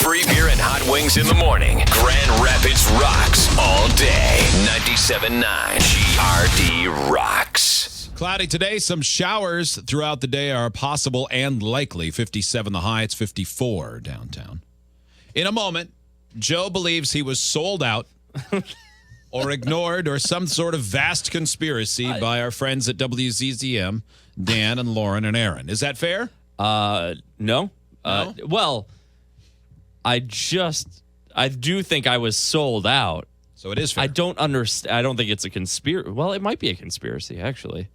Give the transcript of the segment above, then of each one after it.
Free beer and hot wings in the morning. Grand Rapids rocks all day. 97.9 GRD rocks. Cloudy today. Some showers throughout the day are possible and likely. 57 the high. It's 54 downtown. In a moment, Joe believes he was sold out or ignored or some sort of vast conspiracy by our friends at WZZM, Dan and Lauren and Aaron. Is that fair? No. No? Well, I do think I was sold out. So it is fair. I don't understand. I don't think it's a conspiracy. Well, it might be a conspiracy, actually.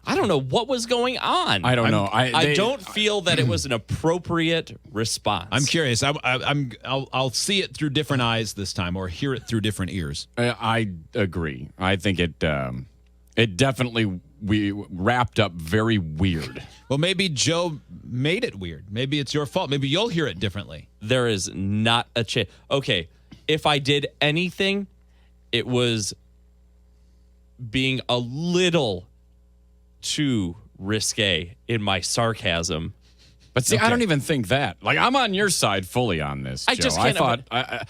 I don't know what was going on. I don't know. I don't feel that it was an appropriate response. I'm curious. I'll see it through different eyes this time, or hear it through different ears. I agree. I think it definitely wrapped up very weird. Well, maybe Joe made it weird. Maybe it's your fault. Maybe you'll hear it differently. There is not a chance. Okay, if I did anything, it was being a little too risque in my sarcasm. But see, I don't even think that. Like, I'm on your side fully on this, Joe. I just can't.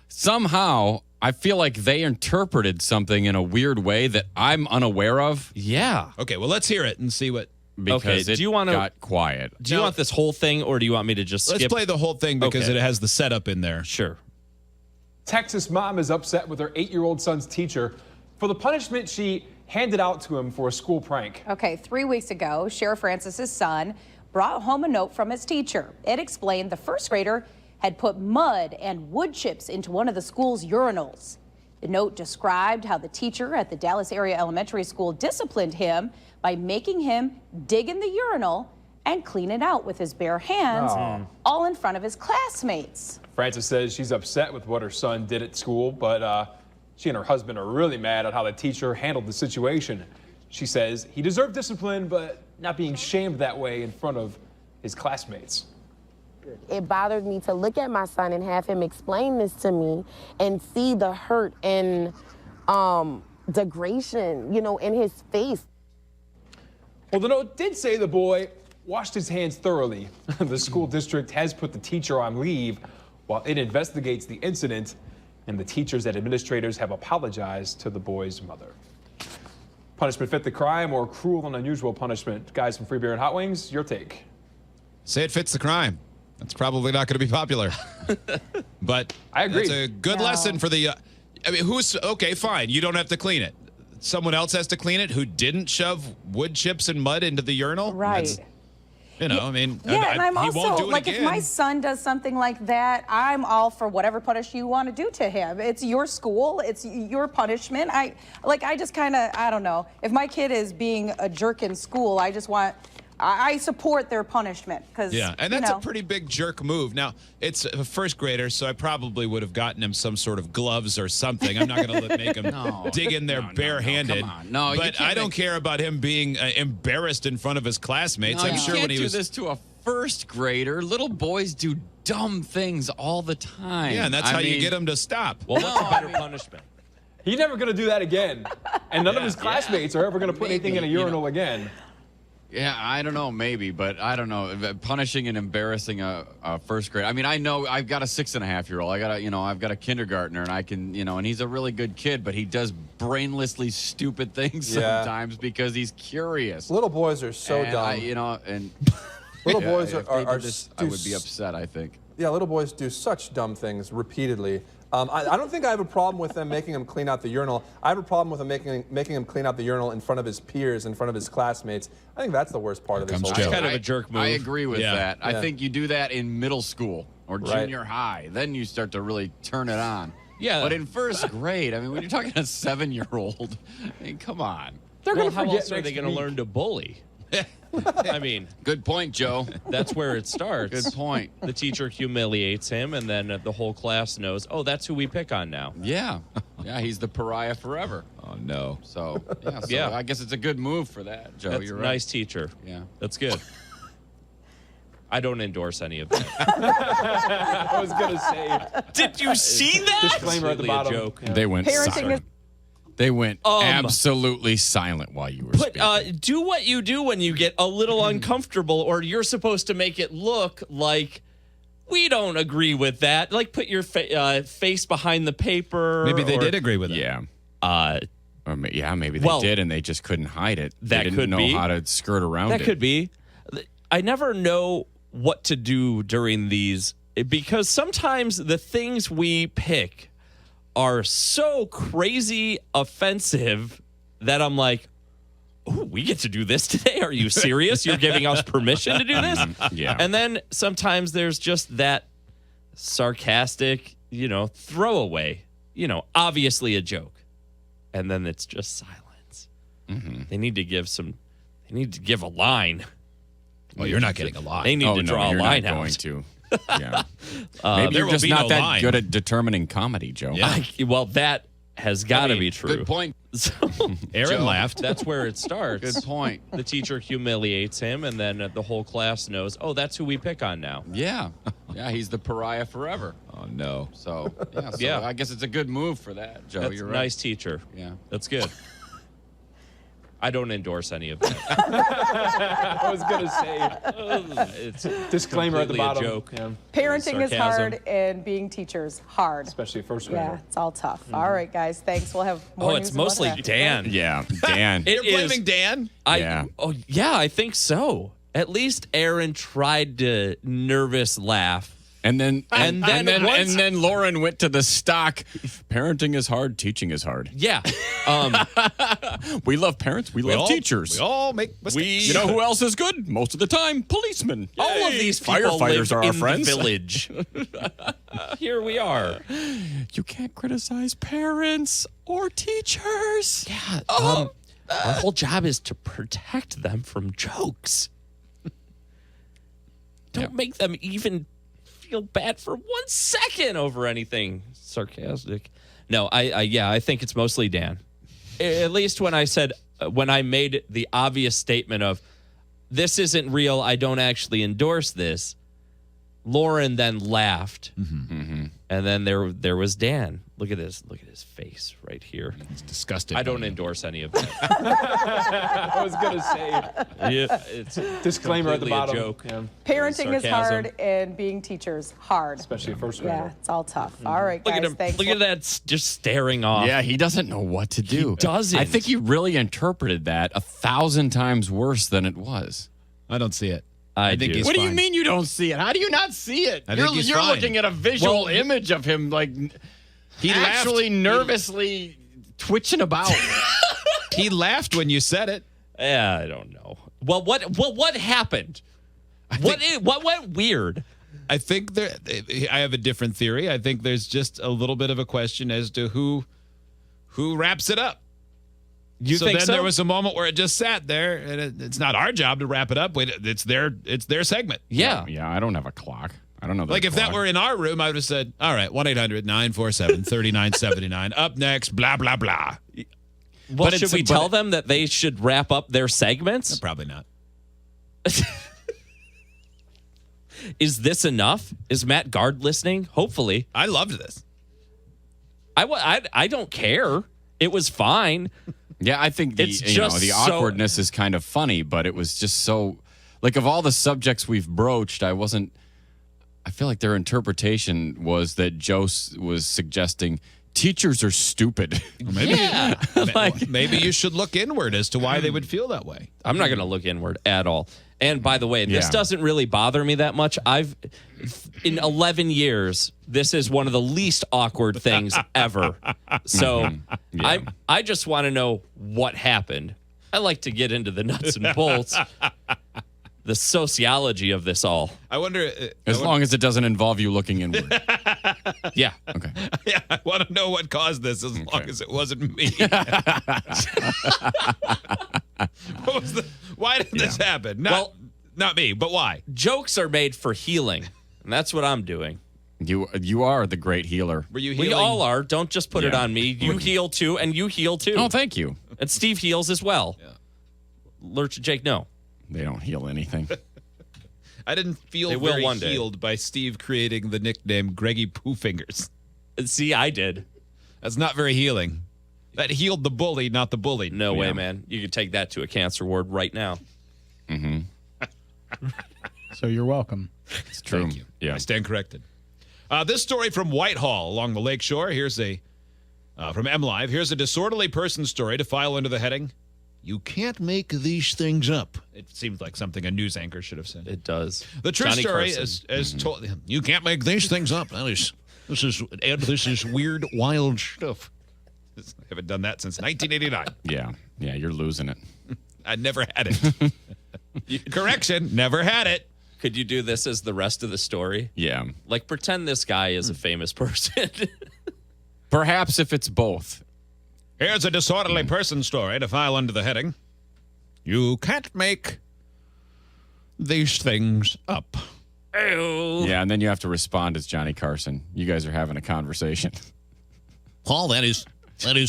Somehow I feel like they interpreted something in a weird way that I'm unaware of. Yeah. Okay, well, let's hear it and see what. Because do you want got quiet. Do you want this whole thing, or do you want me to just skip? Let's play the whole thing because Okay. it has the setup in there. Sure. Texas mom is upset with her 8-year-old son's teacher for the punishment she handed out to him for a school prank. Okay, 3 weeks ago, Sheriff Francis's son brought home a note from his teacher. It explained the first grader had put mud and wood chips into one of the school's urinals. The note described how the teacher at the Dallas area elementary school disciplined him by making him dig in the urinal and clean it out with his bare hands, all in front of his classmates. Francis says she's upset with what her son did at school, but she and her husband are really mad at how the teacher handled the situation. She says he deserved discipline, but not being shamed that way in front of his classmates. It bothered me to look at my son and have him explain this to me and see the hurt and degradation, in his face. Well, the note did say the boy washed his hands thoroughly. The school district has put the teacher on leave while it investigates the incident, and the teachers and administrators have apologized to the boy's mother. Punishment fit the crime or cruel and unusual punishment? Guys from Free Beer and Hot Wings, your take. Say it fits the crime. That's probably not going to be popular. But I agree. It's a good lesson for the. Okay, fine. You don't have to clean it. Someone else has to clean it who didn't shove wood chips and mud into the urinal. Right. And I'm he also, won't do it like, again. if my son does something like that, I'm all for whatever punishment you want to do to him. It's your school. It's your punishment. I just kind of, I don't know. If my kid is being a jerk in school, I support their punishment. Yeah, and that's a pretty big jerk move. Now, it's a first grader, so I probably would have gotten him some sort of gloves or something. I'm not going to make him dig in there barehanded. Come on. No, but I don't care about him being embarrassed in front of his classmates. I'm sure when he was do this to a first grader. Little boys do dumb things all the time. Yeah, and that's how you get them to stop. Well, what's a better punishment? He's never going to do that again. And none of his classmates are ever going to put anything in a urinal again. Yeah, I don't know, maybe, but I don't know. Punishing and embarrassing a first grade. I mean, I know I've got a 6.5-year-old. I've got a kindergartner, and I can, and he's a really good kid, but he does brainlessly stupid things sometimes because he's curious. Little boys are so dumb. Little boys are I would be upset, I think. Yeah, little boys do such dumb things repeatedly. I don't think I have a problem with them making him clean out the urinal. I have a problem with them making him clean out the urinal in front of his peers, in front of his classmates. I think that's the worst part of this whole Joe. thing. Kind of a jerk move. I agree with that. I Yeah. think you do that in middle school or junior high. Then you start to really turn it on. Yeah. But in first grade, I mean, when you're talking a 7-year-old, I mean, come on. They're going to how forget else are they next going to week. learn to bully? I mean, Good point, Joe. that's where it starts. Good point. The teacher humiliates him, and then the whole class knows, oh, that's who we pick on now. Yeah. Yeah, he's the pariah forever. Oh, no. So, Yeah. I guess it's a good move for that, Joe. That's You're a right. nice teacher. Yeah. That's good. I don't endorse any of that. I was going to say, Did you see that? disclaimer at the Completely bottom. a joke. They went Parenting silent. They went absolutely silent while you were speaking. But do what you do when you get a little uncomfortable, or you're supposed to make it look like we don't agree with that. Like, put your face behind the paper. Maybe they did agree with it. Yeah. Or maybe well, they did and they just couldn't hide it. That they didn't could know be. how to skirt around it. That could be. I never know what to do during these because sometimes the things we pick are so crazy offensive that I'm like, oh, we get to do this today? Are you serious? You're giving us permission to do this? Yeah. And then sometimes there's just that sarcastic, throwaway, obviously a joke. And then it's just silence. Mm-hmm. They need to give a line. Well, you're not getting a line. They need to draw a you're line not out. going to. Yeah. Maybe there you're will just be not no that line. good at determining comedy, Joe. Yeah. Well, that has got to be true. Good point. So, Aaron Joe. laughed. that's where it starts. Good point. The teacher humiliates him, and then the whole class knows, oh, that's who we pick on now. Yeah. Yeah, he's the pariah forever. Oh, no. So, yeah. Yeah. I guess it's a good move for that, Joe. That's You're a right. nice teacher. Yeah. That's good. I don't endorse any of that. I was going to say, It's disclaimer at the completely a joke. joke. Yeah, Parenting is Sarcasm. hard and being teachers hard. especially first grader. Yeah, it's all tough. All right, guys. Thanks. We'll have more Oh, news it's and weather mostly after. Dan. Yeah, Dan. It You're is. blaming Dan? Yeah. I think so. At least Aaron tried to nervous laugh. And then once- Lauren went to the stock. Parenting is hard. Teaching is hard. Yeah. We love parents. We love teachers. We all make mistakes. You know who else is good? Most of the time, policemen. All of Yay. these people firefighters live are our in friends. the village. Here we are. You can't criticize parents or teachers. Yeah. Our whole job is to protect them from jokes. Don't make them even feel bad for 1 second over anything sarcastic. No, I think it's mostly Dan. At least when I made the obvious statement of this isn't real, I don't actually endorse this. Lauren then laughed, and then there was Dan. Look at this. Look at his face right here. It's disgusting. I don't endorse any of that. I was going to say, Yeah, it's disclaimer at the completely a bottom. joke. Yeah, Parenting is Sarcasm. hard and being teachers hard. especially first grader. Yeah, it's all tough. All right, Look guys. at him. Thanks. Look at that, just staring off. Yeah, he doesn't know what to do. He doesn't. I think he really interpreted that 1,000 times worse than it was. I don't see it. I think do. he's What do you fine. mean you don't see it? How do you not see it? I think he's you're fine. looking at a visual image of him like He actually laughed. nervously twitching about. He laughed when you said it. I don't know. Well, what happened? What went weird? I think I have a different theory. I think there's just a little bit of a question as to who wraps it up. You so think then so? there was a moment where it just sat there, and it's not our job to wrap it up. It's their segment. Yeah. Yeah, I don't have a clock. I don't know. Like if that were in our room, I would have said, all right, 1-800-947-3979. Up next, blah, blah, blah. Well, But should we tell them that they should wrap up their segments? Probably not. Is this enough? Is Matt Guard listening? Hopefully. I loved this. I don't care. It was fine. Yeah, I think It's the just the so- awkwardness is kind of funny, but it was just so like of all the subjects we've broached, I feel like their interpretation was that Joe was suggesting teachers are stupid. Maybe, Yeah. maybe you should look inward as to why they would feel that way. I'm not going to look inward at all. And by the way, this Yeah. doesn't really bother me that much. In 11 years, this is one of the least awkward things ever. So I just want to know what happened. I like to get into the nuts and bolts, the sociology of this all. I wonder. As long as it doesn't involve you looking inward. Yeah. Okay. Yeah, I want to know what caused this as long as it wasn't me. Why did this happen? Not me, but why? Jokes are made for healing, and that's what I'm doing. You are the great healer. Were you healing? We all are. Don't just put it Yeah. on me. You heal too, and you heal too. Oh, thank you. And Steve heals as well. Yeah. Lurch and Jake, no. They don't heal anything. I didn't feel They will very one day. healed by Steve creating the nickname Greggy Poo Fingers. See, I did. That's not very healing. That healed the bully, not the bullied. No way, man. You could take that to a cancer ward right now. So you're welcome. It's true. Thank you. Yeah. I stand corrected. This story from Whitehall along the lakeshore. Here's a from MLive. Here's a disorderly person story to file under the heading, "You can't make these things up." It seems like something a news anchor should have said. It does. The true Johnny story Carson. is told. You can't make these things up. This is weird, wild stuff. I haven't done that since 1989. Yeah, you're losing it. I never had it. Correction, never had it. Could you do this as the rest of the story? Yeah. Like, pretend this guy is a famous person. Perhaps if it's both. Here's a disorderly person story to file under the heading, "You can't make these things up." Yeah, and then you have to respond as Johnny Carson. You guys are having a conversation. Paul, that is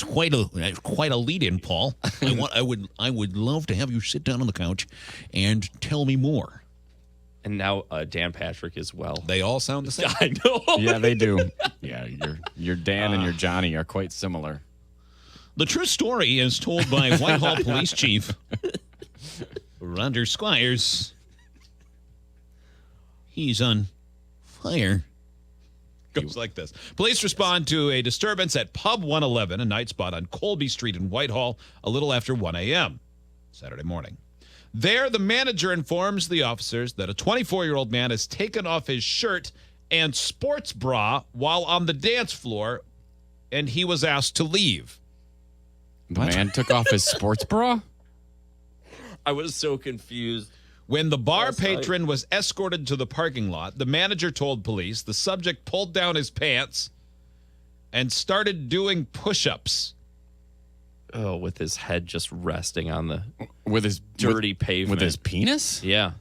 quite a lead-in, Paul. I would love to have you sit down on the couch and tell me more. And now Dan Patrick as well. They all sound the same. I know. Yeah, they do. Yeah, your Dan and your Johnny are quite similar. The true story is told by Whitehall Police Chief Roger Squires. He's on fire. Goes like this. Police respond to a disturbance at Pub 111, a night spot on Colby Street in Whitehall, a little after 1 a.m. Saturday morning. There, the manager informs the officers that a 24-year-old man has taken off his shirt and sports bra while on the dance floor, and he was asked to leave. The man took off his sports bra? I was so confused. When the bar patron was escorted to the parking lot, the manager told police the subject pulled down his pants and started doing push-ups. Oh, with his head just resting on the With his dirty pavement. With his penis? Yeah.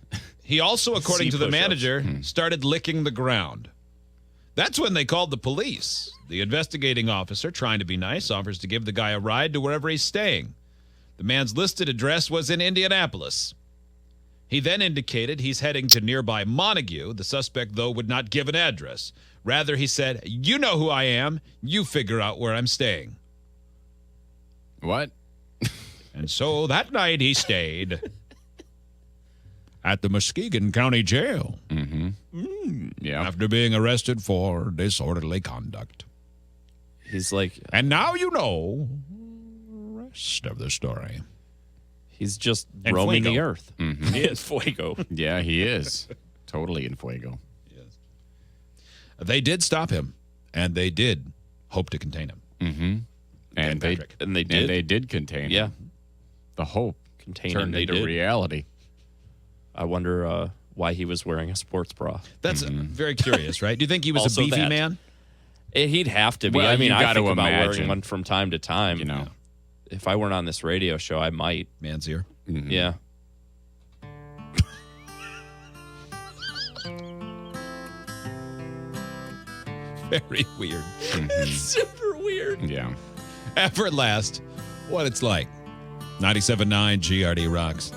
He also, according to the push-ups. manager, started licking the ground. That's when they called the police. The investigating officer, trying to be nice, offers to give the guy a ride to wherever he's staying. The man's listed address was in Indianapolis. He then indicated he's heading to nearby Montague. The suspect, though, would not give an address. Rather, he said, "You know who I am. You figure out where I'm staying." What? And so that night he stayed at the Muskegon County Jail Yeah. after being arrested for disorderly conduct. He's like, And now you know the rest of the story. he's just And roaming Fuego. the earth. He is Fuego. Yeah, he is. Totally in fuego. They did stop him, and they did hope to contain him. And they Patrick. And they did. And they did contain Yeah. him. The hope Contain turned him, they into did. reality. I wonder why he was wearing a sports bra. That's very curious, right? Do you think he was Also a beefy that. man? He'd have to be. Well, I mean, you I gotta think about imagine. wearing one from time to time. You know. If I weren't on this radio show, I might. Man's ear. Yeah. Very weird. Super weird. Yeah. Ever last, what it's like. 97.9 GRD Rocks.